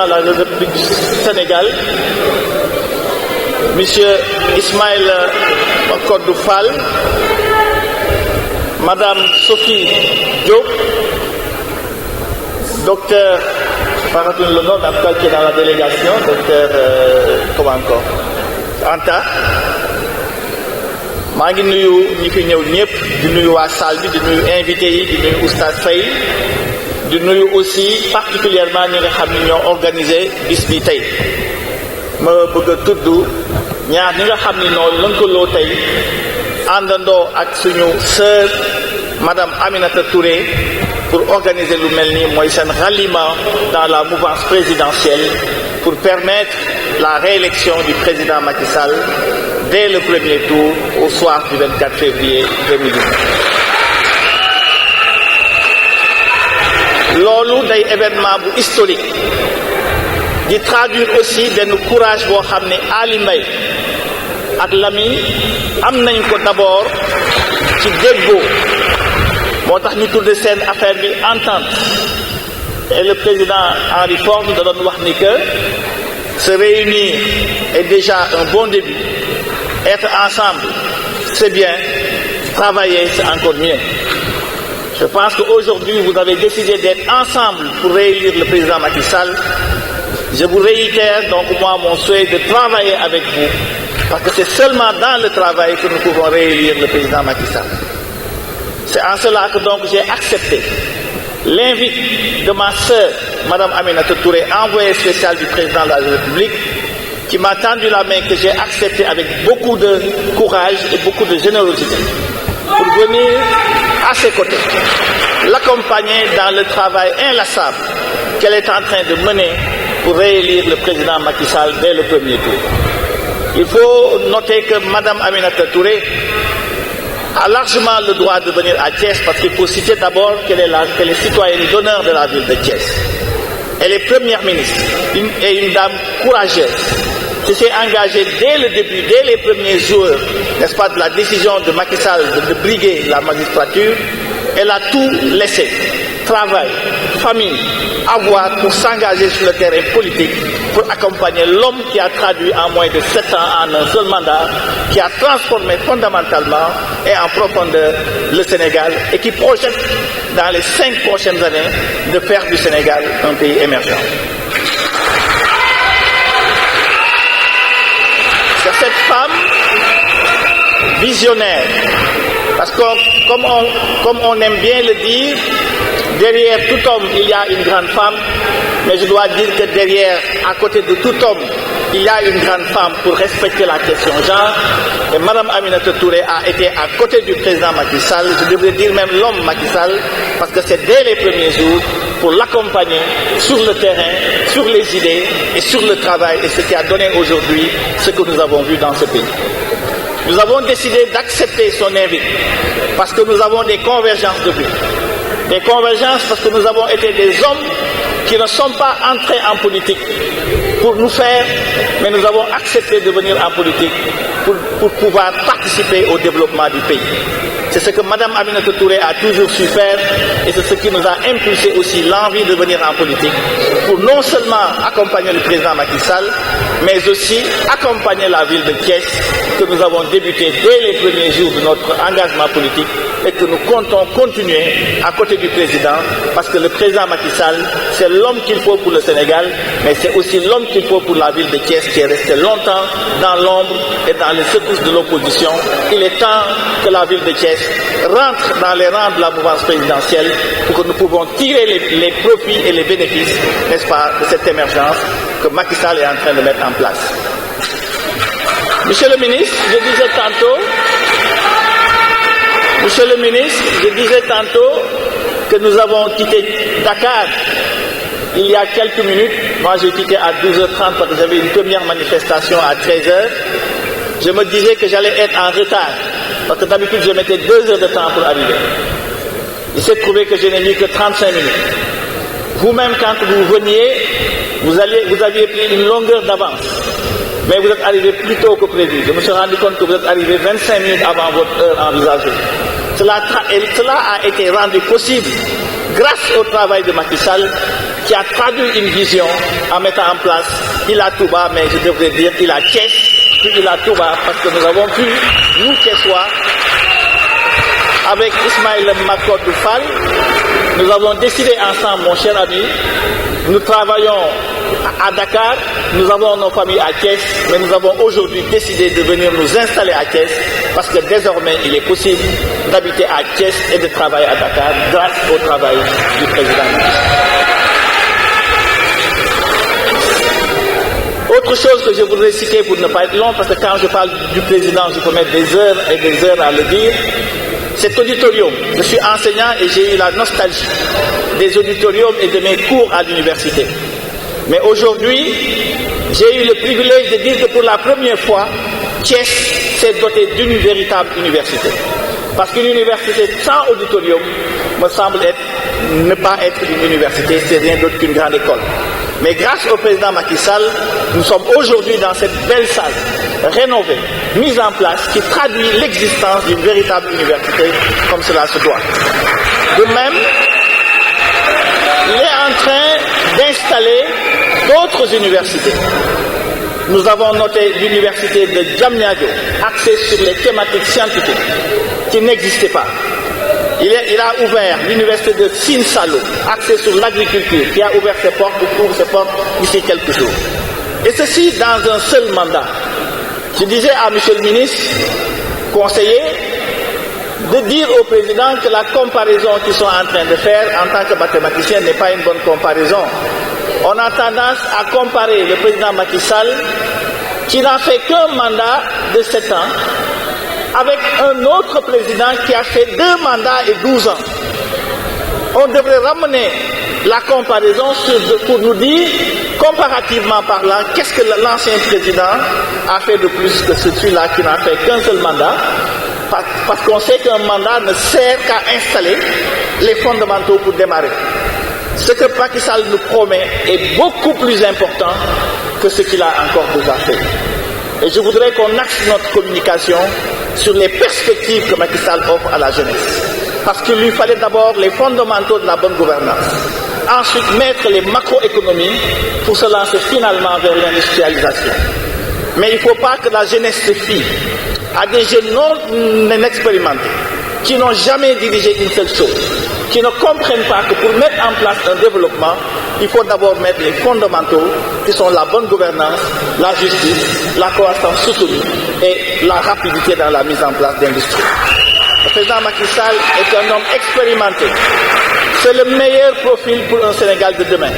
président de la République du Sénégal, M. Ismaël Kodou Fall, Madame Sophie Diop, docteur, je ne sais pas le nom, en tout cas qui est dans la délégation, docteur, comment encore, Anta. maa ngi nuyu ñi fi ñëw ñëpp di nuyu waa salle bi di nuyu invité yi di nuyu Oustaz Faye di nuyu aussi particulièrement ñi nga xam ne ñoo organisé bis bi tey ma bëgg a tudd ñaar ñi nga xam ne ñoo lëkkaloo tey àndandoo ak suñu sœur madame Aminata Touré pour organiser lu mel nii mooy seen ralliement dans la mouvance présidentielle pour permettre la réélection du président Macky Sall dès le premier tour au soir du 24 février 2019. loolu day événement bu historique di traduire aussi benn courage boo xam ne Ali Mbaye ak Lamine am nañ ko d'abord ci déggoo moo tax ñu tudde seen affaire bi entente et le président Henry Ford da doon wax ni que se réunir est déjà un bon début. Être ensemble, c'est bien. Travailler, c'est encore mieux. Je pense qu'aujourd'hui, vous avez décidé d'être ensemble pour réélire le président Macky Sall. Je vous réitère donc moi mon souhait de travailler avec vous, parce que c'est seulement dans le travail que nous pouvons réélire le président Macky Sall. C'est en cela que donc j'ai accepté l'invite de ma sœur, Madame Aminata Touré, envoyée spéciale du président de la République, qui m'a tendu la main, que j'ai accepté avec beaucoup de courage et beaucoup de générosité, pour venir à ses côtés, l'accompagner dans le travail inlassable qu'elle est en train de mener pour réélire le président Macky Sall dès le premier tour. Il faut noter que Madame Aminata Touré a largement le droit de venir à Thiès, parce qu'il faut citer d'abord qu'elle est citoyenne d'honneur de la ville de Thiès. Elle est première ministre et une dame courageuse qui s'est engagée dès le début, dès les premiers jours, n'est-ce pas, de la décision de Macky Sall de briguer la magistrature. Elle a tout laissé, travail, famille, avoir pour s'engager sur le terrain politique, pour accompagner l'homme qui a traduit en moins de 7 ans en un seul mandat, qui a transformé fondamentalement et en profondeur le Sénégal et qui projette dans les 5 prochaines années de faire du Sénégal un pays émergent. C'est cette femme visionnaire, parce que comme on aime bien le dire, derrière tout homme il y a une grande femme, mais je dois dire que derrière, à côté de tout homme, il y a une grande femme pour respecter la question genre. Et Madame Aminata Touré a été à côté du président Macky Sall, je devrais dire même l'homme Macky Sall, parce que c'est dès les premiers jours pour l'accompagner sur le terrain, sur les idées et sur le travail, et ce qui a donné aujourd'hui ce que nous avons vu dans ce pays. Nous avons décidé d'accepter son invite parce que nous avons des convergences de vues. Des convergences parce que nous avons été des hommes qui ne sont pas entrés en politique pour nous faire, mais nous avons accepté de venir en politique pour pouvoir participer au développement du pays. C'est ce que Mme Aminata Touré a toujours su faire, et c'est ce qui nous a impulsé aussi l'envie de venir en politique pour non seulement accompagner le président Macky Sall, mais aussi accompagner la ville de Thiès, que nous avons débuté dès les premiers jours de notre engagement politique et que nous comptons continuer à côté du président, parce que le président Macky Sall, c'est l'homme qu'il faut pour le Sénégal, mais c'est aussi l'homme qu'il faut pour la ville de Thiès, qui est restée longtemps dans l'ombre et dans les secousses de l'opposition. Il est temps que la ville de Thiès rentre dans les rangs de la mouvance présidentielle pour que nous pouvons tirer les profits et les bénéfices, n'est-ce pas, de cette émergence que Macky Sall est en train de mettre en place. Monsieur le ministre, je disais tantôt que nous avons quitté Dakar il y a quelques minutes. Moi, j'ai quitté à 12h30 parce que j'avais une première manifestation à 13h. Je me disais que j'allais être en retard, parce que d'habitude, je mettais 2 heures de temps pour arriver. Il s'est trouvé que je n'ai mis que 35 minutes. Vous-même, quand vous veniez, vous aviez pris une longueur d'avance. Mais vous êtes arrivé plus tôt que prévu. Je me suis rendu compte que vous êtes arrivé 25 minutes avant votre heure envisagée. Cela a été rendu possible grâce au travail de Macky Sall, qui a traduit une vision en mettant en place Ila Touba, mais je devrais dire Ila Thiès, puis Ila Touba, parce que nous avons pu, nous Thiessois, avec Ismaël Makodou Fall, nous avons décidé ensemble, mon cher ami, nous travaillons à Dakar, nous avons nos familles à Thiès, mais nous avons aujourd'hui décidé de venir nous installer à Thiès parce que désormais il est possible d'habiter à Thiès et de travailler à Dakar grâce au travail du président. Autre chose que je voudrais citer pour ne pas être long, parce que quand je parle du président, je peux mettre des heures et des heures à le dire. Cet auditorium, je suis enseignant et j'ai eu la nostalgie des auditoriums et de mes cours à l'université. Mais aujourd'hui, j'ai eu le privilège de dire que pour la première fois, Thiès s'est doté d'une véritable université. Parce qu'une université sans auditorium me semble ne pas être une université, c'est rien d'autre qu'une grande école. Mais grâce au président Macky Sall, nous sommes aujourd'hui dans cette belle salle rénovée, mise en place, qui traduit l'existence d'une véritable université comme cela se doit. De même, il est en train d'installer d'autres universités. Nous avons noté l'université de Diamniadio, axée sur les thématiques scientifiques, qui n'existaient pas. Il a ouvert l'université de Sinsalo, axée sur l'agriculture, qui a ouvert ses portes, ou ouvre ses portes d'ici quelques jours. Et ceci dans un seul mandat. Je disais à M. le ministre, conseiller, de dire au président que la comparaison qu'ils sont en train de faire en tant que mathématicien n'est pas une bonne comparaison. On a tendance à comparer le président Macky Sall, qui n'a fait qu'un mandat de 7 ans, avec un autre président qui a fait 2 mandats et 12 ans. On devrait ramener la comparaison pour nous dire, comparativement parlant, qu'est-ce que l'ancien président a fait de plus que celui-là qui n'a fait qu'un seul mandat, parce qu'on sait qu'un mandat ne sert qu'à installer les fondamentaux pour démarrer. Ce que Macky Sall nous promet est beaucoup plus important que ce qu'il a encore déjà fait. Et je voudrais qu'on axe notre communication sur les perspectives que Macky Sall offre à la jeunesse. Parce qu'il lui fallait d'abord les fondamentaux de la bonne gouvernance. Ensuite, mettre les macroéconomies pour se lancer finalement vers l'industrialisation. Mais il ne faut pas que la jeunesse se fie à des jeunes non expérimentés, qui n'ont jamais dirigé une seule chose, qui ne comprennent pas que pour mettre en place un développement, il faut d'abord mettre les fondamentaux qui sont la bonne gouvernance, la justice, la croissance soutenue et la rapidité dans la mise en place d'industries. Le président Macky Sall est un homme expérimenté. C'est le meilleur profil pour un Sénégal de demain.